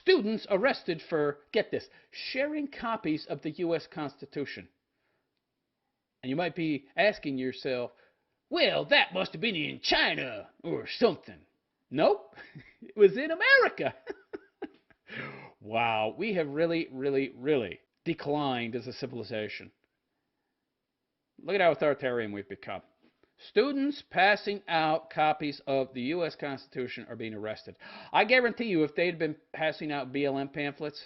students arrested for, get this, sharing copies of the U.S. Constitution. And you might be asking yourself, well, that must have been in China or something. Nope, it was in America. Wow, we have really, really, really declined as a civilization. Look at how authoritarian we've become. Students passing out copies of the U.S. Constitution are being arrested. I guarantee you, if they'd been passing out BLM pamphlets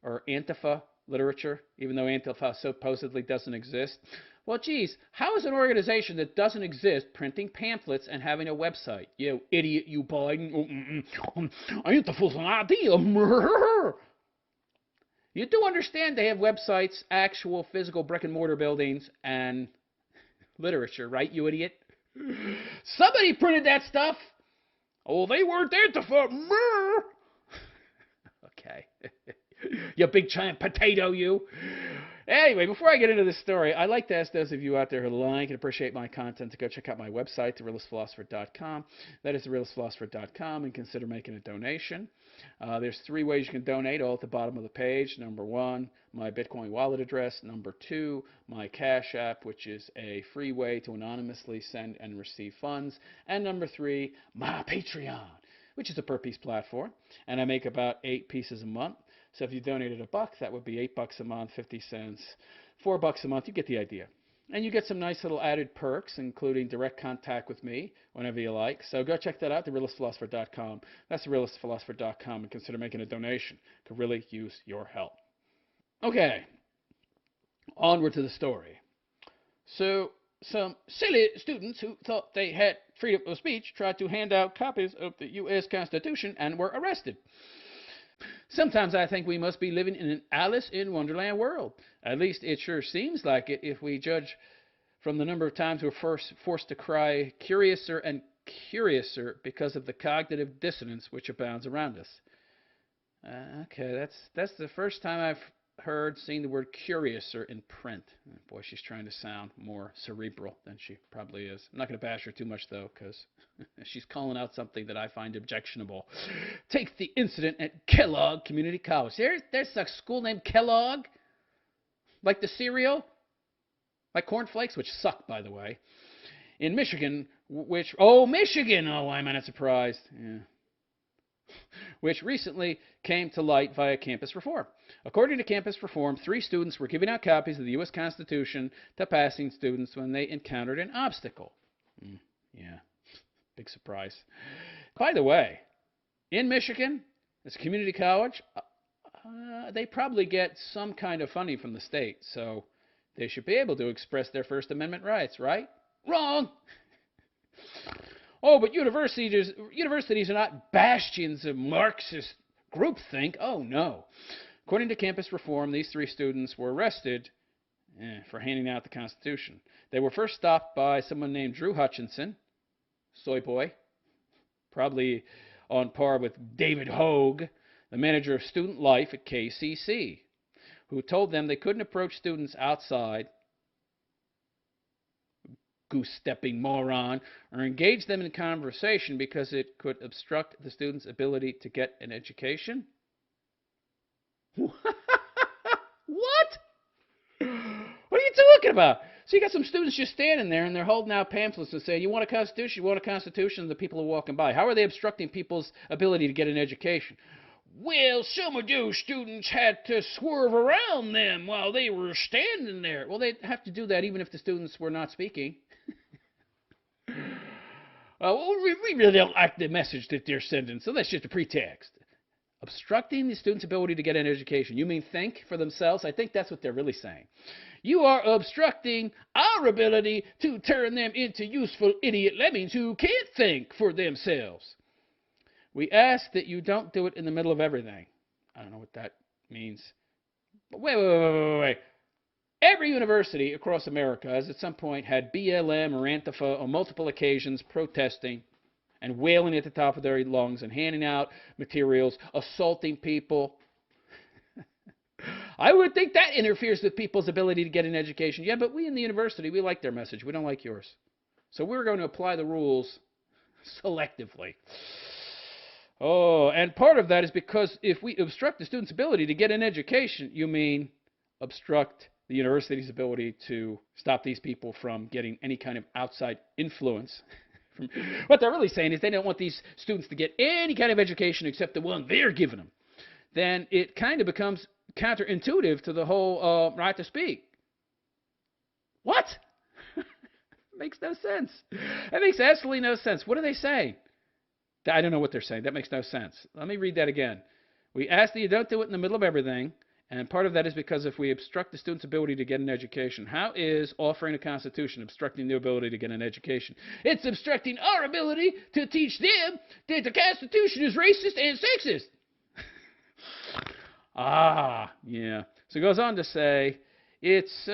or Antifa literature, even though Antifa supposedly doesn't exist, well, geez, how is an organization that doesn't exist printing pamphlets and having a website? You idiot, you Biden. Antifa's an idea. You do understand they have websites, actual physical brick and mortar buildings, and literature, right, you idiot? Somebody printed that stuff. Oh, they weren't Antifa. Okay. You big giant potato, you. Anyway, before I get into this story, I'd like to ask those of you out there who like and appreciate my content to go check out my website, therealistphilosopher.com. That is therealistphilosopher.com, and consider making a donation. There's 3 ways you can donate, all at the bottom of the page. Number 1, my Bitcoin wallet address. Number 2, my Cash App, which is a free way to anonymously send and receive funds. And number 3, my Patreon, which is a per-piece platform, and I make about 8 pieces a month. So if you donated $1, that would be $8 a month, 50 cents, $4 a month. You get the idea. And you get some nice little added perks, including direct contact with me whenever you like. So go check that out, therealistphilosopher.com. That's therealistphilosopher.com, and consider making a donation. Could really use your help. Okay, onward to the story. So some silly students who thought they had freedom of speech tried to hand out copies of the U.S. Constitution and were arrested. Sometimes I think we must be living in an Alice in Wonderland world. At least it sure seems like it if we judge from the number of times we're forced to cry curiouser and curiouser because of the cognitive dissonance which abounds around us. Okay, that's the first time I've seen the word curiouser in print. Boy, she's trying to sound more cerebral than she probably is. I'm not going to bash her too much, though, because she's calling out something that I find objectionable. Take the incident at Kellogg Community College. There's a school named Kellogg, like the cereal, like cornflakes, which suck, by the way, in Michigan, Michigan! Oh, I'm not surprised. Yeah. Which recently came to light via campus reform. According to campus reform, 3 students were giving out copies of the U.S. Constitution to passing students when they encountered an obstacle. Yeah, big surprise. By the way, in Michigan, it's a community college. They probably get some kind of funding from the state, so they should be able to express their First Amendment rights, right? Wrong! Oh, but universities are not bastions of Marxist groupthink. Oh, no. According to campus reform, these 3 students were arrested for handing out the Constitution. They were first stopped by someone named Drew Hutchinson, soy boy, probably on par with David Hogue, the manager of student life at KCC, who told them they couldn't approach students outside, goose-stepping moron, or engage them in conversation because it could obstruct the students' ability to get an education? What? What are you talking about? So you got some students just standing there, and they're holding out pamphlets and saying, you want a Constitution? You want a Constitution? And the people are walking by. How are they obstructing people's ability to get an education? Well, some of those students had to swerve around them while they were standing there. Well, they'd have to do that even if the students were not speaking. We really don't like the message that they're sending, so that's just a pretext. Obstructing the students' ability to get an education. You mean think for themselves? I think that's what they're really saying. You are obstructing our ability to turn them into useful idiot lemmings who can't think for themselves. We ask that you don't do it in the middle of everything. I don't know what that means. But wait. Every university across America has at some point had BLM or Antifa on multiple occasions protesting and wailing at the top of their lungs and handing out materials, assaulting people. I would think that interferes with people's ability to get an education. Yeah, but we in the university, we like their message. We don't like yours. So we're going to apply the rules selectively. Oh, and part of that is because if we obstruct the student's ability to get an education, you mean obstruct the university's ability to stop these people from getting any kind of outside influence. What they're really saying is they don't want these students to get any kind of education except the one they're giving them. Then it kind of becomes counterintuitive to the whole right to speak. What? Makes no sense. That makes absolutely no sense. What are they saying? I don't know what they're saying. That makes no sense. Let me read that again. We ask that you don't do it in the middle of everything, and part of that is because if we obstruct the student's ability to get an education, how is offering a constitution obstructing their ability to get an education? It's obstructing our ability to teach them that the Constitution is racist and sexist. Yeah. So it goes on to say it's,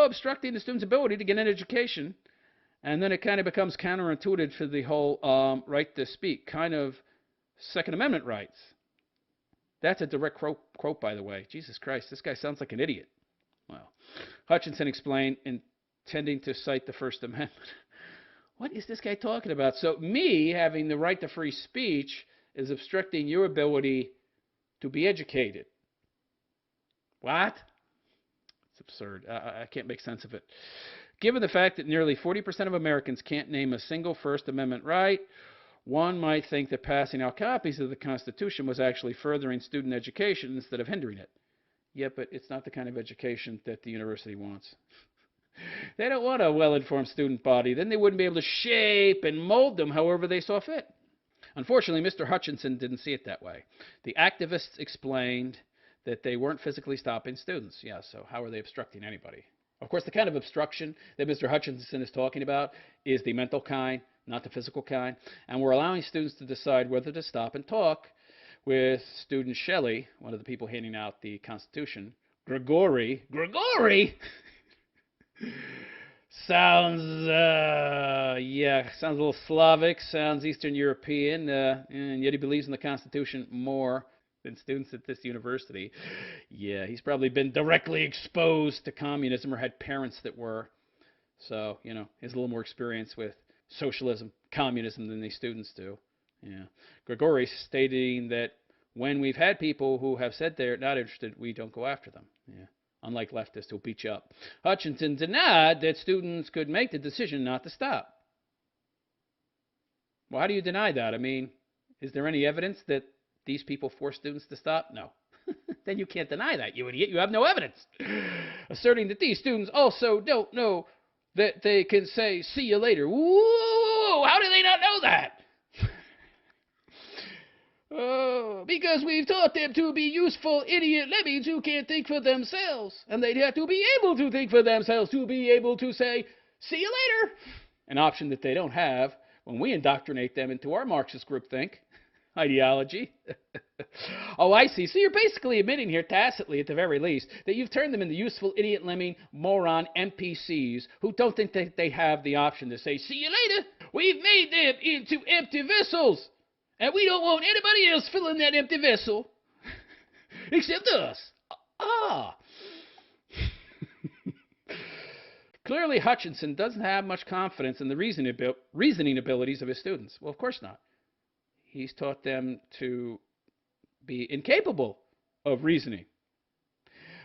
obstructing the student's ability to get an education. And then it kind of becomes counterintuitive to the whole right to speak, kind of Second Amendment rights. That's a direct quote, by the way. Jesus Christ, this guy sounds like an idiot. Well, Hutchinson explained, intending to cite the First Amendment. What is this guy talking about? So me having the right to free speech is obstructing your ability to be educated. What? It's absurd. I can't make sense of it. Given the fact that nearly 40% of Americans can't name a single First Amendment right, one might think that passing out copies of the Constitution was actually furthering student education instead of hindering it. Yeah, but it's not the kind of education that the university wants. They don't want a well-informed student body. Then they wouldn't be able to shape and mold them however they saw fit. Unfortunately, Mr. Hutchinson didn't see it that way. The activists explained that they weren't physically stopping students. Yeah, so how are they obstructing anybody? Of course, the kind of obstruction that Mr. Hutchinson is talking about is the mental kind, not the physical kind. And we're allowing students to decide whether to stop and talk with student Shelley, one of the people handing out the Constitution. Gregory sounds a little Slavic, sounds Eastern European, and yet he believes in the Constitution more than students at this university. Yeah, he's probably been directly exposed to communism or had parents that were. So, he has a little more experience with socialism, communism than these students do. Yeah. Gregory stating that when we've had people who have said they're not interested, we don't go after them. Yeah. Unlike leftists who'll beat you up. Hutchinson denied that students could make the decision not to stop. Well, how do you deny that? I mean, is there any evidence that these people force students to stop? No. Then you can't deny that, you idiot. You have no evidence. Asserting that these students also don't know that they can say, see you later. Whoa, how do they not know that? Because we've taught them to be useful idiot lemmings who can't think for themselves. And they'd have to be able to think for themselves to be able to say, see you later. An option that they don't have when we indoctrinate them into our Marxist groupthink ideology. Oh, I see. So you're basically admitting here, tacitly at the very least, that you've turned them into useful idiot lemming moron NPCs who don't think that they have the option to say, see you later. We've made them into empty vessels. And we don't want anybody else filling that empty vessel except us. Clearly, Hutchinson doesn't have much confidence in the reasoning abilities of his students. Well, of course not. He's taught them to be incapable of reasoning.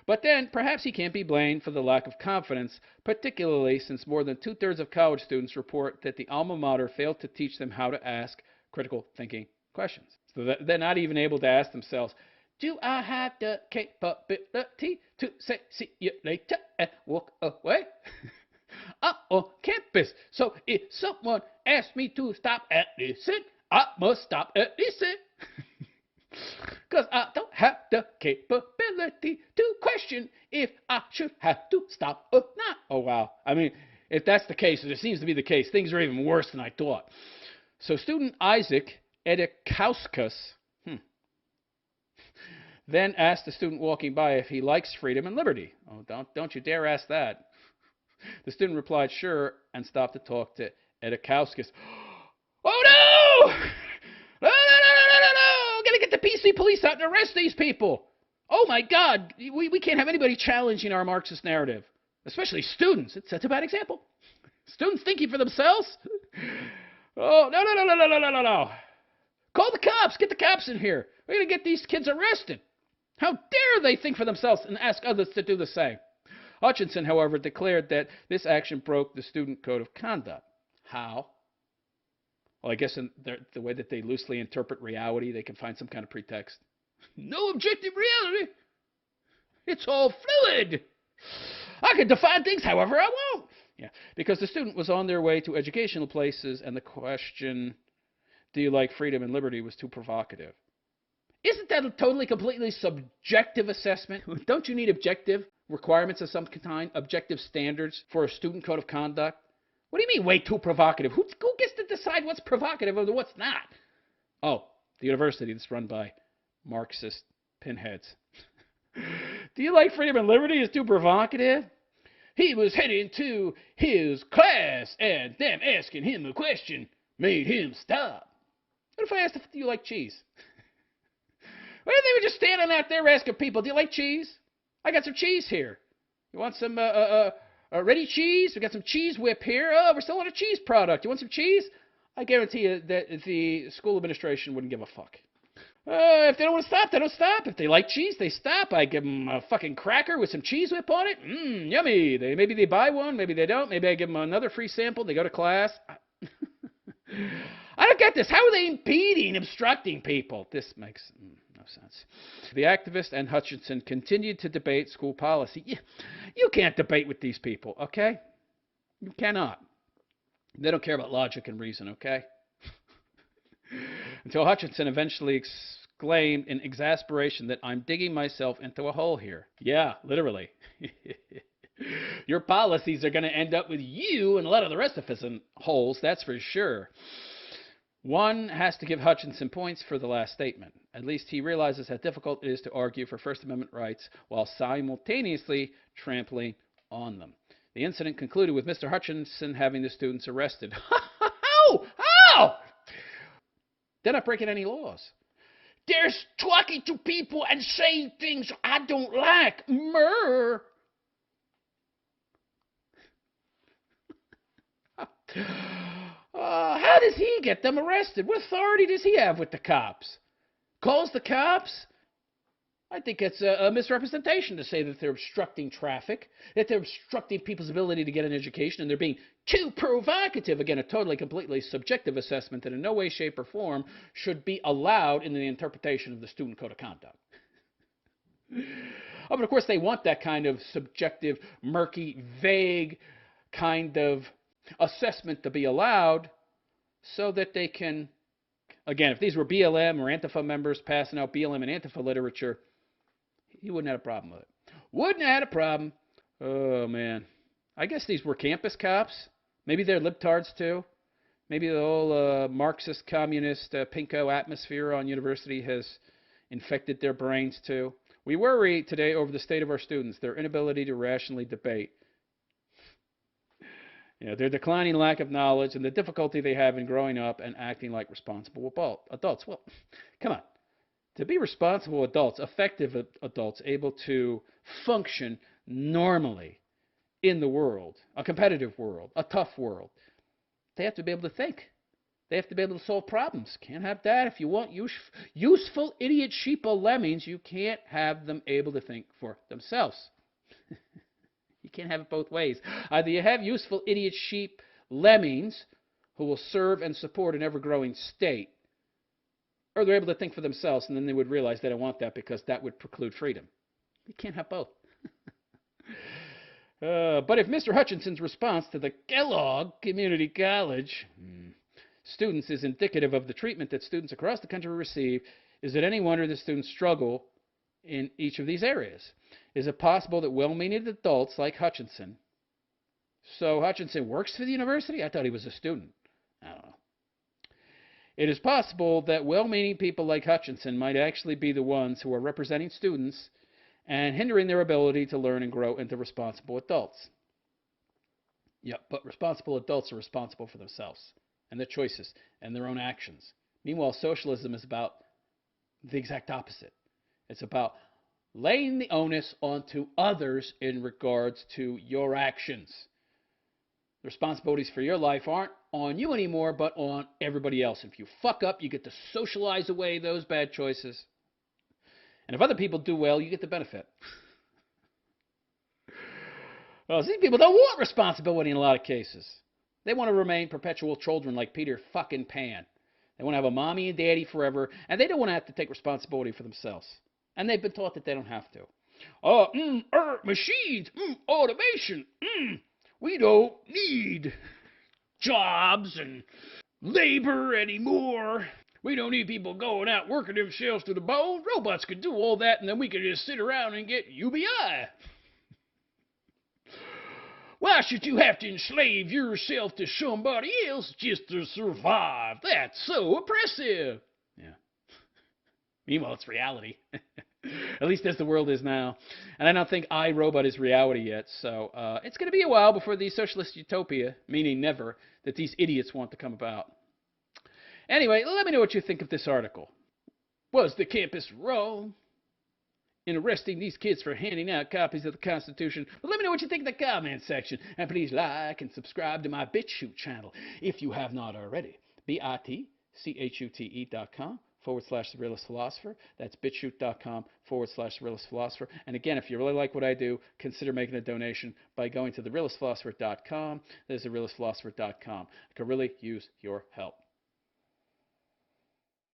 But then, perhaps he can't be blamed for the lack of confidence, particularly since more than 2/3 of college students report that the alma mater failed to teach them how to ask critical thinking questions. So they're not even able to ask themselves, do I have the capability to say see you later and walk away? I'm on campus, so if someone asks me to stop and listen, I must stop and listen. Because I don't have the capability to question if I should have to stop or not. Oh, wow. I mean, if that's the case, and it seems to be the case, things are even worse than I thought. So student Isaac Edekauskas then asked the student walking by if he likes freedom and liberty. Oh, don't you dare ask that. The student replied, sure, and stopped to talk to Edekauskas. Oh, no! No! Gotta get the PC police out and arrest these people. Oh, my God. We can't have anybody challenging our Marxist narrative, especially students. It sets a bad example. Students thinking for themselves? Oh, no. Call the cops. Get the cops in here. We're going to get these kids arrested. How dare they think for themselves and ask others to do the same? Hutchinson, however, declared that this action broke the student code of conduct. How? Well, I guess in the way that they loosely interpret reality, they can find some kind of pretext. No objective reality. It's all fluid. I can define things however I want. Yeah, because the student was on their way to educational places, and the question, do you like freedom and liberty, was too provocative. Isn't that a totally, completely subjective assessment? Don't you need objective requirements of some kind, objective standards for a student code of conduct? What do you mean, way too provocative? Who gets to decide what's provocative and what's not? Oh, the university that's run by Marxist pinheads. Do you like freedom and liberty is too provocative? He was heading to his class, and them asking him a question made him stop. What if I asked if you like cheese? What if they were just standing out there asking people, do you like cheese? I got some cheese here. You want some ready cheese? We got some cheese whip here. Oh, we're selling a cheese product. You want some cheese? I guarantee you that the school administration wouldn't give a fuck. If they don't want to stop, they don't stop. If they like cheese, they stop. I give them a fucking cracker with some cheese whip on it. Yummy. Maybe they buy one. Maybe they don't. Maybe I give them another free sample. They go to class. I don't get this. How are they impeding, obstructing people? This makes no sense. The activist and Hutchinson continued to debate school policy. You can't debate with these people, okay? You cannot. They don't care about logic and reason, okay? Until Hutchinson eventually exclaimed in exasperation that I'm digging myself into a hole here. Yeah, literally. Your policies are going to end up with you and a lot of the rest of us in holes, that's for sure. One has to give Hutchinson points for the last statement. At least he realizes how difficult it is to argue for First Amendment rights while simultaneously trampling on them. The incident concluded with Mr. Hutchinson having the students arrested. How? They're not breaking any laws. They're talking to people and saying things I don't like. How does he get them arrested? What authority does he have with the cops? Calls the cops? I think it's a misrepresentation to say that they're obstructing traffic, that they're obstructing people's ability to get an education, and they're being too provocative. Again, a totally, completely subjective assessment that in no way, shape, or form should be allowed in the interpretation of the student code of conduct. Oh, but of course they want that kind of subjective, murky, vague kind of assessment to be allowed so that they can, again, if these were BLM or Antifa members passing out BLM and Antifa literature, he wouldn't have a problem with it. Wouldn't have had a problem. Oh, man. I guess these were campus cops. Maybe they're libtards, too. Maybe the whole Marxist, communist, pinko atmosphere on university has infected their brains, too. We worry today over the state of our students, their inability to rationally debate. Their declining lack of knowledge and the difficulty they have in growing up and acting like responsible adults. Well, come on. To be responsible adults, effective adults, able to function normally in the world, a competitive world, a tough world, they have to be able to think. They have to be able to solve problems. Can't have that. If you want useful idiot sheeple lemmings, you can't have them able to think for themselves. You can't have it both ways. Either you have useful idiot sheep lemmings who will serve and support an ever-growing state, or they're able to think for themselves, and then they would realize they don't want that because that would preclude freedom. You can't have both. But if Mr. Hutchinson's response to the Kellogg Community College students is indicative of the treatment that students across the country receive, is it any wonder the students struggle in each of these areas? Is it possible that well-meaning adults like Hutchinson, so Hutchinson works for the university? I thought he was a student. I don't know. It is possible that well-meaning people like Hutchinson might actually be the ones who are representing students and hindering their ability to learn and grow into responsible adults. Yeah, but responsible adults are responsible for themselves and their choices and their own actions. Meanwhile, socialism is about the exact opposite. It's about laying the onus onto others in regards to your actions. The responsibilities for your life aren't on you anymore, but on everybody else. If you fuck up, you get to socialize away those bad choices. And if other people do well, you get the benefit. Well, these people don't want responsibility in a lot of cases. They want to remain perpetual children like Peter fucking Pan. They want to have a mommy and daddy forever, and they don't want to have to take responsibility for themselves. And they've been taught that they don't have to. Machines, automation, we don't need jobs and labor anymore. We don't need people going out working themselves to the bone. Robots could do all that, and then we could just sit around and get UBI. Why should you have to enslave yourself to somebody else just to survive? That's so oppressive. Yeah. Meanwhile, it's reality. At least as the world is now. And I don't think iRobot is reality yet. So it's going to be a while before the socialist utopia, meaning never, that these idiots want to come about. Anyway, let me know what you think of this article. Was the campus wrong in arresting these kids for handing out copies of the Constitution? Well, let me know what you think in the comment section. And please like and subscribe to my BitChute channel if you have not already. bitchute.com/The Realist Philosopher. That's bitchute.com/The Realist Philosopher. And again, if you really like what I do, consider making a donation by going to TheRealistPhilosopher.com. There's TheRealistPhilosopher.com. I could really use your help.